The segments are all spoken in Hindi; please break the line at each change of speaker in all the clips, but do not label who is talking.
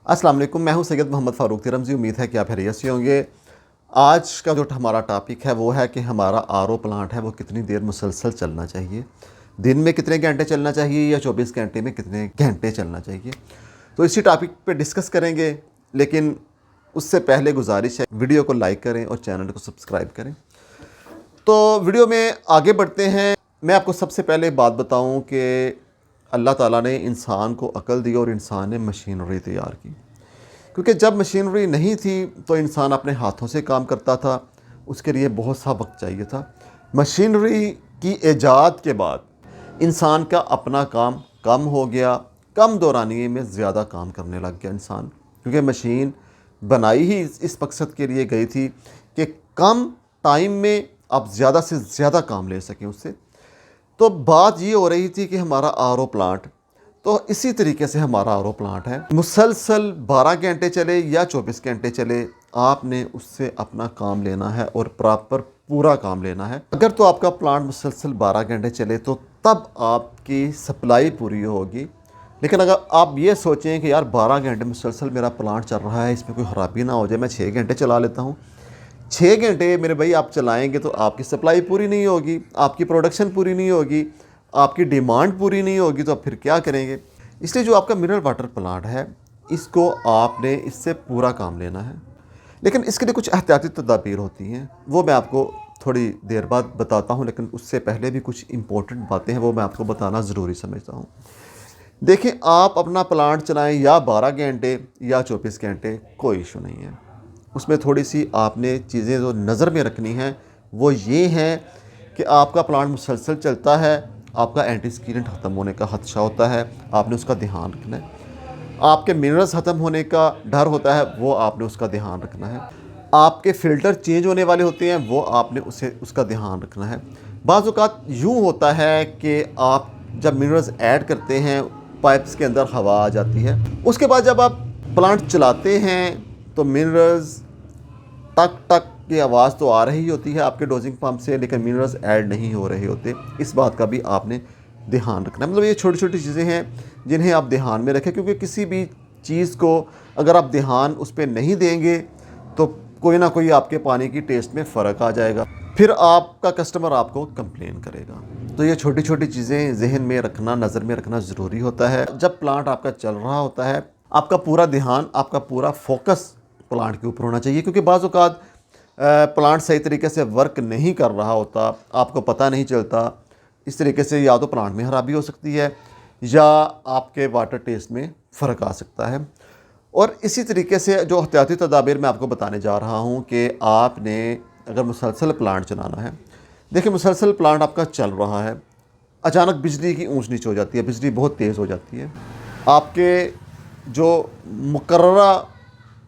अस्सलाम वालेकुम, मैं हूं सैयद मोहम्मद फ़ारूक तिरमज़ी। उम्मीद है कि आप खैरियत से होंगे। आज का जो हमारा टॉपिक है वो है कि हमारा आरओ प्लांट है वो कितनी देर मुसलसल चलना चाहिए। दिन में कितने घंटे चलना चाहिए या 24 घंटे में कितने घंटे चलना चाहिए। तो इसी टॉपिक पे डिस्कस करेंगे, लेकिन उससे पहले गुजारिश है वीडियो को लाइक करें और चैनल को सब्सक्राइब करें। तो वीडियो में आगे बढ़ते हैं। मैं आपको सबसे पहले बात बताऊं कि अल्लाह ताला ने इंसान को अक्ल दी और इंसान ने मशीनरी तैयार की। क्योंकि जब मशीनरी नहीं थी तो इंसान अपने हाथों से काम करता था, उसके लिए बहुत सा वक्त चाहिए था। मशीनरी की ईजाद के बाद इंसान का अपना काम कम हो गया, कम दौरानिए में ज़्यादा काम करने लग गया इंसान। क्योंकि मशीन बनाई ही इस मकसद के लिए गई थी कि कम टाइम में आप ज़्यादा से ज़्यादा काम ले सकें उससे। तो बात ये हो रही थी कि हमारा आरओ प्लांट, तो इसी तरीके से हमारा आरओ प्लांट है, मुसलसल 12 घंटे चले या 24 घंटे चले, आपने उससे अपना काम लेना है और प्रॉपर पूरा काम लेना है। अगर तो आपका प्लांट मुसलसल 12 घंटे चले तो तब आपकी सप्लाई पूरी होगी। लेकिन अगर आप ये सोचें कि यार 12 घंटे मुसलसल मेरा प्लांट चल रहा है, इसमें कोई ख़राबी ना हो जाए, मैं 6 घंटे चला लेता हूँ। 6 घंटे मेरे भाई आप चलाएंगे तो आपकी सप्लाई पूरी नहीं होगी, आपकी प्रोडक्शन पूरी नहीं होगी, आपकी डिमांड पूरी नहीं होगी, तो आप फिर क्या करेंगे। इसलिए जो आपका मिनरल वाटर प्लांट है, इसको आपने इससे पूरा काम लेना है। लेकिन इसके लिए कुछ एहतियाती तदाबीर होती हैं, वो मैं आपको थोड़ी देर बाद बताता हूँ। लेकिन उससे पहले भी कुछ इंपॉर्टेंट बातें हैं, वो मैं आपको बताना ज़रूरी समझता हूँ। देखिए, आप अपना प्लांट चलाएं या 12 घंटे या 24 घंटे, कोई इशू नहीं है। उसमें थोड़ी सी आपने चीज़ें जो नज़र में रखनी हैं वो ये हैं कि आपका प्लांट मुसलसल चलता है, आपका एंटी स्कीलेंट ख़त्म होने का खदशा होता है, आपने उसका ध्यान रखना है। आपके मिनरल्स ख़त्म होने का डर होता है, वो आपने उसका ध्यान रखना है। आपके फ़िल्टर चेंज होने वाले होते हैं, वो आपने उसका ध्यान रखना है। बाज़ औक़ात यूँ होता है कि आप जब मिनरल्स ऐड करते हैं, पाइप्स के अंदर हवा आ जाती है, उसके बाद जब आप प्लांट चलाते हैं तो मिनरल्स टक टक की आवाज़ तो आ रही होती है आपके डोजिंग पंप से, लेकिन मिनरल्स ऐड नहीं हो रहे होते। इस बात का भी आपने ध्यान रखना है। मतलब ये छोटी छोटी चीज़ें हैं जिन्हें आप ध्यान में रखें, क्योंकि किसी भी चीज़ को अगर आप ध्यान उस पर नहीं देंगे तो कोई ना कोई आपके पानी की टेस्ट में फ़र्क आ जाएगा, फिर आपका कस्टमर आपको कंप्लेन करेगा। तो ये छोटी छोटी चीज़ें जहन में रखना, नज़र में रखना ज़रूरी होता है। जब प्लांट आपका चल रहा होता है, आपका पूरा ध्यान, आपका पूरा फोकस प्लांट के ऊपर होना चाहिए। क्योंकि बाज़ औक़ात प्लांट सही तरीके से वर्क नहीं कर रहा होता, आपको पता नहीं चलता। इस तरीके से या तो प्लांट में ख़राबी हो सकती है या आपके वाटर टेस्ट में फ़र्क आ सकता है। और इसी तरीके से जो एहतियाती तदाबीर मैं आपको बताने जा रहा हूँ कि आपने अगर मुसलसल प्लांट चलाना है। देखिए, मुसलसल प्लांट आपका चल रहा है, अचानक बिजली की ऊंच नीच हो जाती है, बिजली बहुत तेज़ हो जाती है, आपके जो मुकर्ररा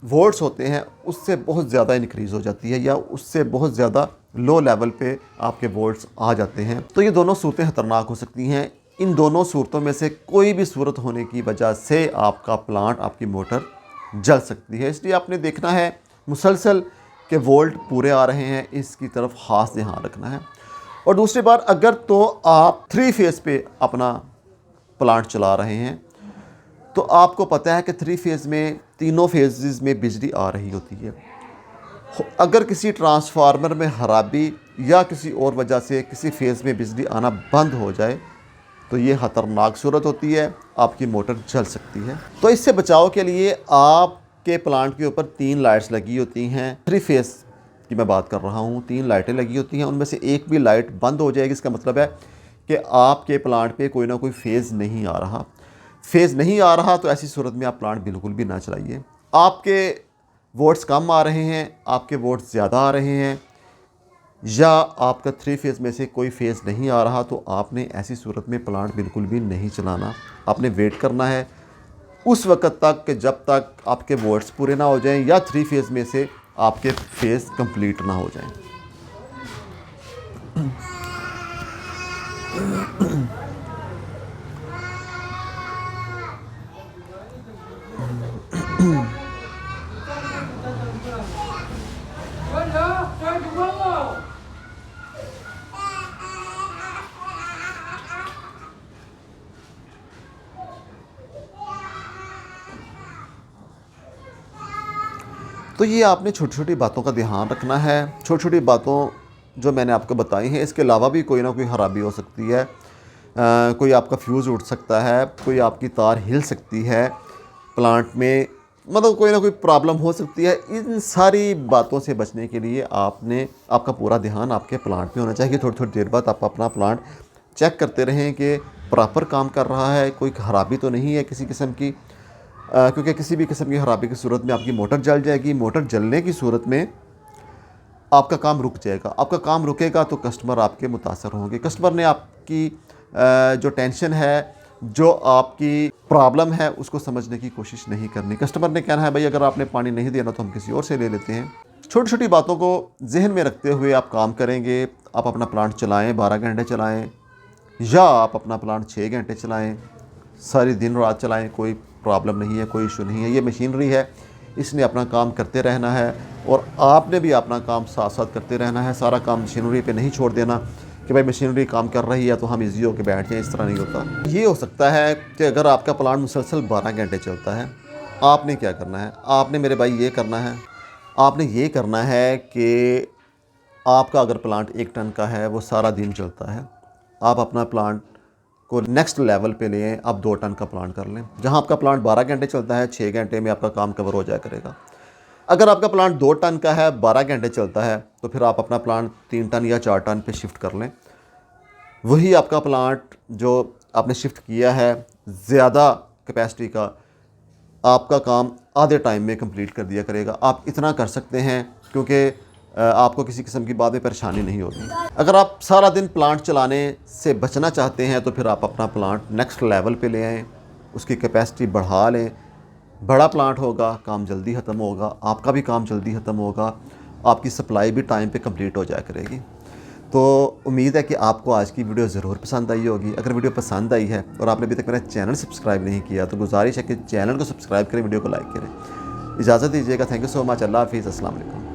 वोल्ट्स होते हैं उससे बहुत ज़्यादा इंक्रीज़ हो जाती है या उससे बहुत ज़्यादा लो लेवल पे आपके वोल्ट्स आ जाते हैं। तो ये दोनों सूरतें ख़तरनाक हो सकती हैं। इन दोनों सूरतों में से कोई भी सूरत होने की वजह से आपका प्लांट, आपकी मोटर जल सकती है। इसलिए आपने देखना है मुसलसल के वोल्ट पूरे आ रहे हैं, इसकी तरफ ख़ास ध्यान रखना है। और दूसरी बात, अगर तो आप 3 फेज़ पे अपना प्लांट चला रहे हैं तो आपको पता है कि 3 फेज़ में, तीनों फेजेस में बिजली आ रही होती है। अगर किसी ट्रांसफार्मर में खराबी या किसी और वजह से किसी फेज़ में बिजली आना बंद हो जाए तो ये ख़तरनाक सूरत होती है, आपकी मोटर जल सकती है। तो इससे बचाव के लिए आपके प्लांट के ऊपर 3 लाइट्स लगी होती हैं। 3 फेज़ की मैं बात कर रहा हूँ, 3 लाइटें लगी होती हैं। उनमें से एक भी लाइट बंद हो जाएगी, इसका मतलब है कि आपके प्लांट पे कोई ना कोई फेज़ नहीं आ रहा। फेज़ नहीं आ रहा तो ऐसी सूरत में आप प्लांट बिल्कुल भी ना चलाइए। आपके वोट्स कम आ रहे हैं, आपके वोट्स ज़्यादा आ रहे हैं, या आपका 3 फेज़ में से कोई फेज़ नहीं आ रहा, तो आपने ऐसी सूरत में प्लांट बिल्कुल भी नहीं चलाना। आपने वेट करना है उस वक़्त तक कि जब तक आपके वोट्स पूरे ना हो जाएं या 3 फेज़ में से आपके फेज़ कंप्लीट ना हो जाएं। तो ये आपने छोटी छोटी बातों का ध्यान रखना है। छोटी छोटी बातों जो मैंने आपको बताई हैं, इसके अलावा भी कोई ना कोई खराबी हो सकती है। कोई आपका फ्यूज़ उठ सकता है, कोई आपकी तार हिल सकती है प्लांट में, मतलब कोई ना कोई प्रॉब्लम हो सकती है। इन सारी बातों से बचने के लिए आपका पूरा ध्यान आपके प्लांट में होना चाहिए। थोड़ी थोड़ी देर बाद आप अपना प्लांट चेक करते रहें कि प्रॉपर काम कर रहा है, कोई खराबी तो नहीं है किसी किस्म की, क्योंकि किसी भी किस्म की खराबी की सूरत में आपकी मोटर जल जाएगी। मोटर जलने की सूरत में आपका काम रुक जाएगा। आपका काम रुकेगा तो कस्टमर आपके मुतासर होंगे। कस्टमर ने आपकी जो टेंशन है, जो आपकी प्रॉब्लम है, उसको समझने की कोशिश नहीं करनी। कस्टमर ने कहना है भाई अगर आपने पानी नहीं देना तो हम किसी और से ले लेते हैं। छोटी छोटी बातों को जहन में रखते हुए आप काम करेंगे। आप अपना प्लांट चलाएं, 12 घंटे चलाएं, या आप अपना प्लांट 6 घंटे चलाएं, सारी दिन रात चलाएं, कोई प्रॉब्लम नहीं है, कोई इशू नहीं है। ये मशीनरी है, इसने अपना काम करते रहना है और आपने भी अपना काम साथ साथ करते रहना है। सारा काम मशीनरी पे नहीं छोड़ देना कि भाई मशीनरी काम कर रही है तो हम इजी होकर बैठ जाएं, इस तरह नहीं होता। ये हो सकता है कि अगर आपका प्लांट मुसलसल 12 घंटे चलता है, आपने क्या करना है? आपने मेरे भाई ये करना है, आपने ये करना है कि आपका अगर प्लांट 1 टन का है, वो सारा दिन चलता है, आप अपना प्लांट को नेक्स्ट लेवल पे ले आएं, आप 2 टन का प्लांट कर लें। जहां आपका प्लांट 12 घंटे चलता है, 6 घंटे में आपका काम कवर हो जाया करेगा। अगर आपका प्लांट 2 टन का है, 12 घंटे चलता है, तो फिर आप अपना प्लांट 3 टन या 4 टन पे शिफ्ट कर लें। वही आपका प्लांट जो आपने शिफ्ट किया है ज़्यादा कैपेसिटी का, आपका काम आधे टाइम में कंप्लीट कर दिया करेगा। आप इतना कर सकते हैं क्योंकि आपको किसी किस्म की बाद में परेशानी नहीं होगी। अगर आप सारा दिन प्लांट चलाने से बचना चाहते हैं तो फिर आप अपना प्लांट नेक्स्ट लेवल पे ले आएँ, उसकी कैपेसिटी बढ़ा लें। बड़ा प्लांट होगा, काम जल्दी ख़त्म होगा, आपका भी काम जल्दी ख़त्म होगा, आपकी सप्लाई भी टाइम पे कंप्लीट हो जाया करेगी। तो उम्मीद है कि आपको आज की वीडियो ज़रूर पसंद आई होगी। अगर वीडियो पसंद आई है और आपने अभी तक मेरा चैनल सब्सक्राइब नहीं किया तो गुजारिश है कि चैनल को सब्सक्राइब करें, वीडियो को लाइक करें। इजाज़त दीजिएगा। Thank you so much. अल्लाह हाफ़िज़। अस्सलाम वालेकुम।